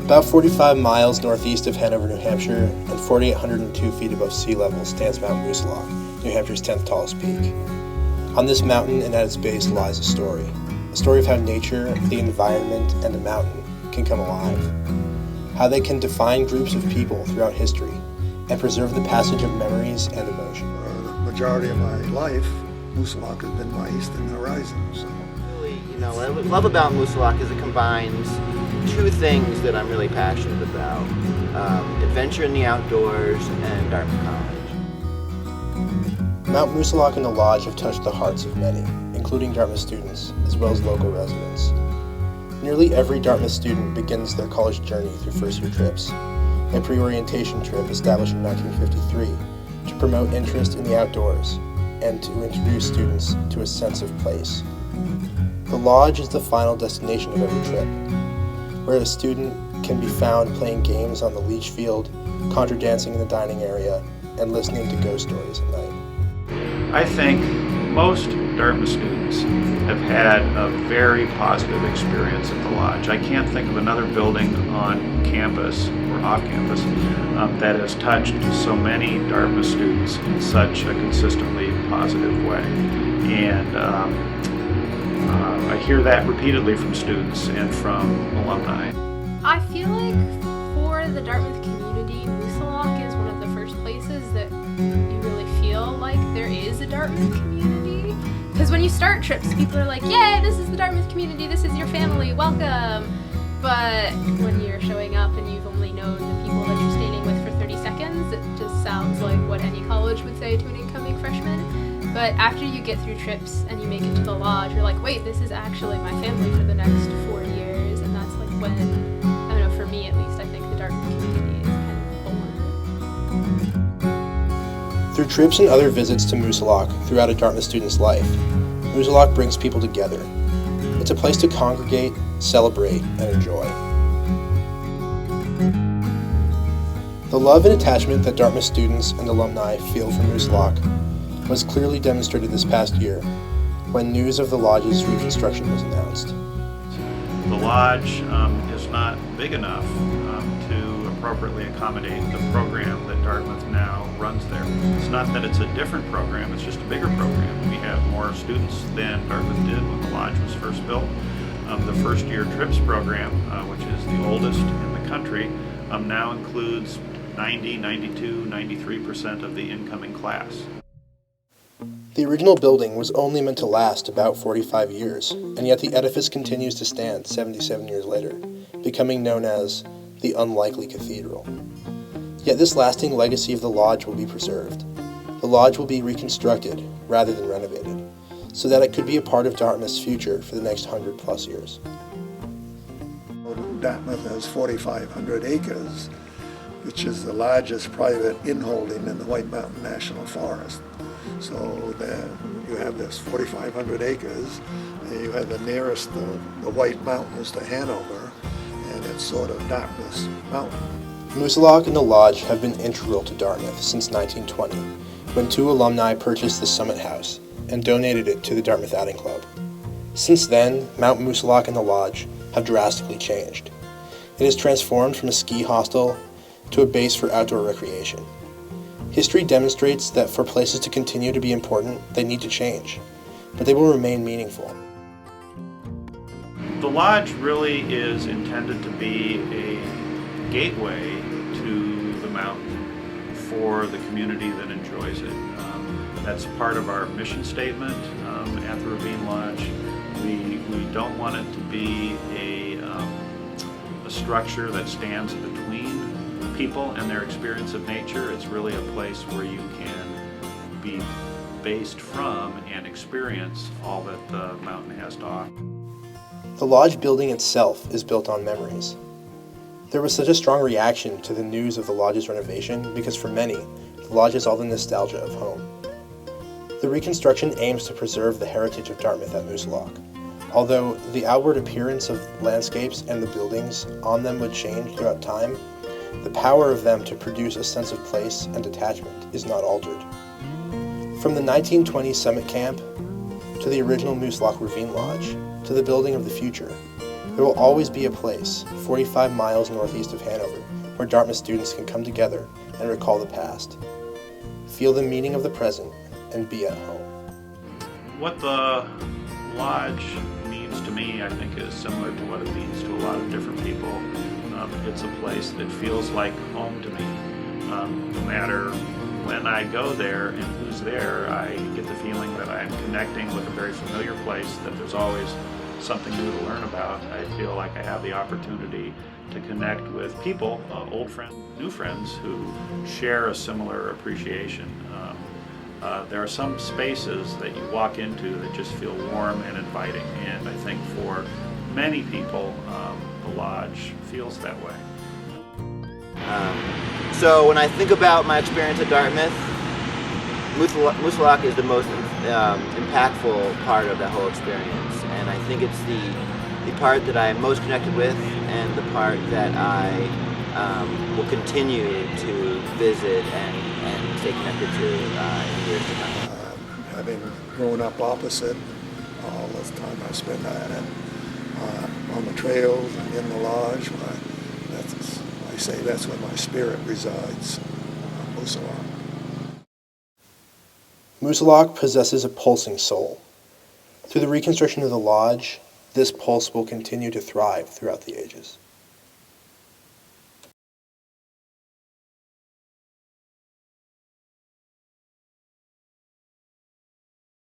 About 45 miles northeast of Hanover, New Hampshire, and 4,802 feet above sea level stands Mount Moosilauke, New Hampshire's 10th tallest peak. On this mountain and at its base lies a story of how nature, the environment, and the mountain can come alive, how they can define groups of people throughout history, and preserve the passage of memories and emotion. The majority of my life, Moosilauke has been my eastern horizon. So. Really, what I love about Moosilauke is it combines two things that I'm really passionate about: adventure in the outdoors and Dartmouth College. Mount Moosilauke and the Lodge have touched the hearts of many, including Dartmouth students, as well as local residents. Nearly every Dartmouth student begins their college journey through first-year trips, a pre-orientation trip established in 1953 to promote interest in the outdoors and to introduce students to a sense of place. The Lodge is the final destination of every trip, where a student can be found playing games on the leach field, contra dancing in the dining area, and listening to ghost stories at night. I think most Dartmouth students have had a very positive experience at the Lodge. I can't think of another building on campus or off campus that has touched so many Dartmouth students in such a consistently positive way. And I hear that repeatedly from students and from alumni. I feel like for the Dartmouth community, Moosilauke is one of the first places that you really feel like there is a Dartmouth community. Because when you start trips, people are like, yay, this is the Dartmouth community, this is your family, welcome. But when you're showing up and you've only known the people that you're standing with for 30 seconds, it just sounds like what any college would say to an incoming freshman. But after you get through trips and you make it to the Lodge, you're like, wait, this is actually my family for the next 4 years. And that's like when, I don't know, for me at least, I think the Dartmouth community is kind of born. Through trips and other visits to Moosilauke throughout a Dartmouth student's life, Moosilauke brings people together. It's a place to congregate, celebrate, and enjoy. The love and attachment that Dartmouth students and alumni feel for Moosilauke was clearly demonstrated this past year when news of the Lodge's reconstruction was announced. The Lodge is not big enough to appropriately accommodate the program that Dartmouth now runs there. It's not that it's a different program, it's just a bigger program. We have more students than Dartmouth did when the Lodge was first built. The first year trips program, which is the oldest in the country, now includes 90, 92, 93% of the incoming class. The original building was only meant to last about 45 years, and yet the edifice continues to stand 77 years later, becoming known as the Unlikely Cathedral. Yet this lasting legacy of the Lodge will be preserved. The Lodge will be reconstructed rather than renovated, so that it could be a part of Dartmouth's future for the next 100+ years. Dartmouth has 4,500 acres, which is the largest private inholding in the White Mountain National Forest. So there you have this 4,500 acres, and you have the nearest, the White Mountains to Hanover, and it's sort of Dartmouth's mountain. Moosilauke and the Lodge have been integral to Dartmouth since 1920, when 2 alumni purchased the Summit House and donated it to the Dartmouth Outing Club. Since then, Mount Moosilauke and the Lodge have drastically changed. It has transformed from a ski hostel to a base for outdoor recreation. History demonstrates that for places to continue to be important, they need to change, but they will remain meaningful. The Lodge really is intended to be a gateway to the mountain for the community that enjoys it. That's part of our mission statement at the Ravine Lodge. We don't want it to be a structure that stands between people and their experience of nature. It's really a place where you can be based from and experience all that the mountain has to offer. The Lodge building itself is built on memories. There was such a strong reaction to the news of the Lodge's renovation because for many, the Lodge is all the nostalgia of home. The reconstruction aims to preserve the heritage of Dartmouth at Moosilauke. Although the outward appearance of landscapes and the buildings on them would change throughout time, the power of them to produce a sense of place and detachment is not altered. From the 1920 Summit Camp, to the original Moosilauke Ravine Lodge, to the building of the future, There will always be a place, 45 miles northeast of Hanover, where Dartmouth students can come together and recall the past, feel the meaning of the present, and be at home. What the lodge means to me, I think, is similar to what it means to a lot of different people. It's a place that feels like home to me. No matter when I go there and who's there, I get the feeling that I'm connecting with a very familiar place, that there's always something new to learn about. I feel like I have the opportunity to connect with people, old friends, new friends, who share a similar appreciation. There are some spaces that you walk into that just feel warm and inviting, and I think for many people, the lodge feels that way. So when I think about my experience at Dartmouth, Moosilauke is the most impactful part of that whole experience, and I think it's the part that I'm most connected with, and the part that I will continue to visit and stay connected to in years to come. Having grown up opposite, all this time I spent at it, on the trails and in the lodge, I say that's where my spirit resides, on Moosilauke. Moosilauke possesses a pulsing soul. Through the reconstruction of the lodge, this pulse will continue to thrive throughout the ages.